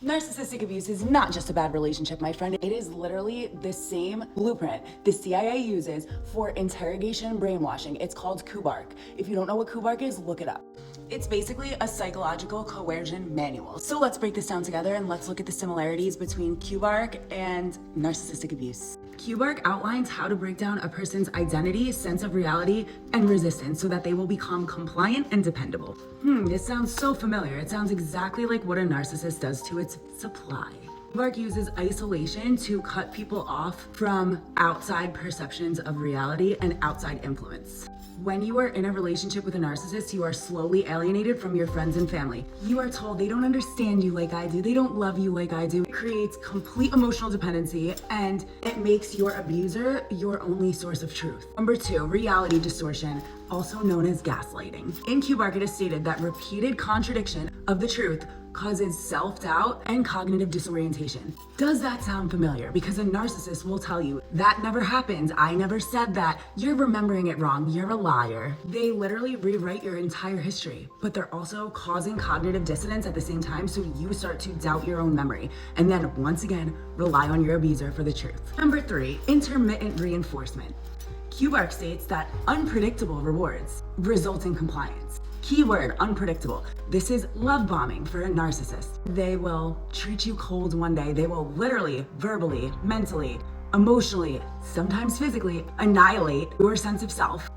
Narcissistic abuse is not just a bad relationship, my friend. It is literally the same blueprint the CIA uses for interrogation and brainwashing. It's called KUBARK. If you don't know what KUBARK is, look it up. It's basically a psychological coercion manual. So let's break this down together and let's look at the similarities between KUBARK and narcissistic abuse. KUBARK outlines how to break down a person's identity, sense of reality, and resistance so that they will become compliant and dependable. This sounds so familiar. It sounds exactly like what a narcissist does to its supply. KUBARK uses isolation to cut people off from outside perceptions of reality and outside influence. When you are in a relationship with a narcissist, you are slowly alienated from your friends and family. You are told they don't understand you like I do, they don't love you like I do. It creates complete emotional dependency and it makes your abuser your only source of truth. Number 2, reality distortion, also known as gaslighting. In KUBARK, it is stated that repeated contradiction of the truth causes self-doubt and cognitive disorientation. Does that sound familiar? Because a narcissist will tell you, that never happened, I never said that, you're remembering it wrong, you're a liar. They literally rewrite your entire history, but they're also causing cognitive dissonance at the same time, so you start to doubt your own memory, and then once again, rely on your abuser for the truth. Number 3, intermittent reinforcement. KUBARK states that unpredictable rewards result in compliance. Keyword, unpredictable. This is love bombing for a narcissist. They will treat you cold one day. They will literally, verbally, mentally, emotionally, sometimes physically annihilate your sense of self.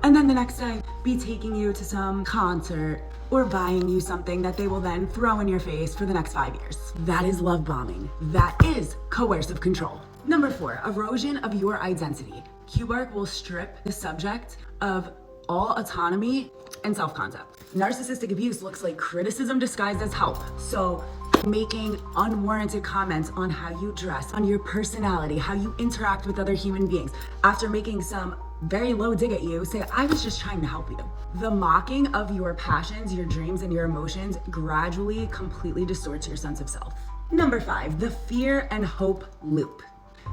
And then the next day, be taking you to some concert or buying you something that they will then throw in your face for the next 5 years. That is love bombing. That is coercive control. Number 4, erosion of your identity. KUBARK will strip the subject of all autonomy and self-concept. Narcissistic abuse looks like criticism disguised as help. So making unwarranted comments on how you dress, on your personality, how you interact with other human beings. After making some very low dig at you, say, I was just trying to help you. The mocking of your passions, your dreams, and your emotions gradually, completely distorts your sense of self. Number 5, the fear and hope loop.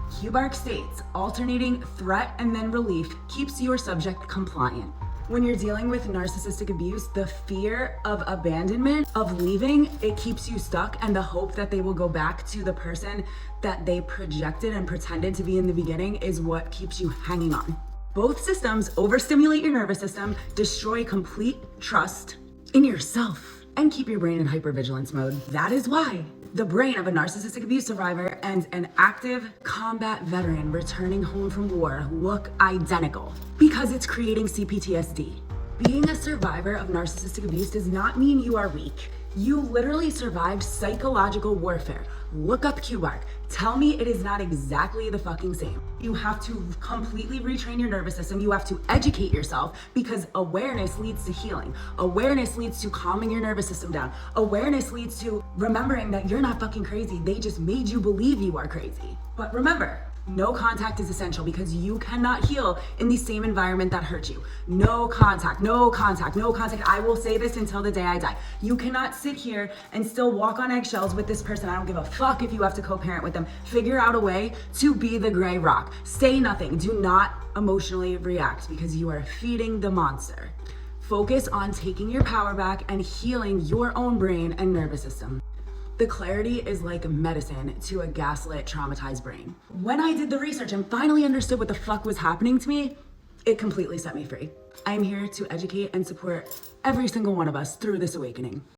KUBARK states alternating threat and then relief keeps your subject compliant. When you're dealing with narcissistic abuse, the fear of abandonment, of leaving, it keeps you stuck, and the hope that they will go back to the person that they projected and pretended to be in the beginning is what keeps you hanging on. Both systems overstimulate your nervous system, destroy complete trust in yourself, and keep your brain in hypervigilance mode. That is why the brain of a narcissistic abuse survivor and an active combat veteran returning home from war look identical, because it's creating CPTSD. Being a survivor of narcissistic abuse does not mean you are weak. You literally survived psychological warfare. Look up KUBARK. Tell me it is not exactly the fucking same. You have to completely retrain your nervous system. You have to educate yourself, because awareness leads to healing. Awareness leads to calming your nervous system down. Awareness leads to remembering that you're not fucking crazy. They just made you believe you are crazy. But remember, no contact is essential, because you cannot heal in the same environment that hurt you. No contact, no contact, no contact. I will say this until the day I die. You cannot sit here and still walk on eggshells with this person. I don't give a fuck if you have to co-parent with them. Figure out a way to be the gray rock. Say nothing. Do not emotionally react, because you are feeding the monster. Focus on taking your power back and healing your own brain and nervous system. The clarity is like medicine to a gaslit, traumatized brain. When I did the research and finally understood what the fuck was happening to me, it completely set me free. I'm here to educate and support every single one of us through this awakening.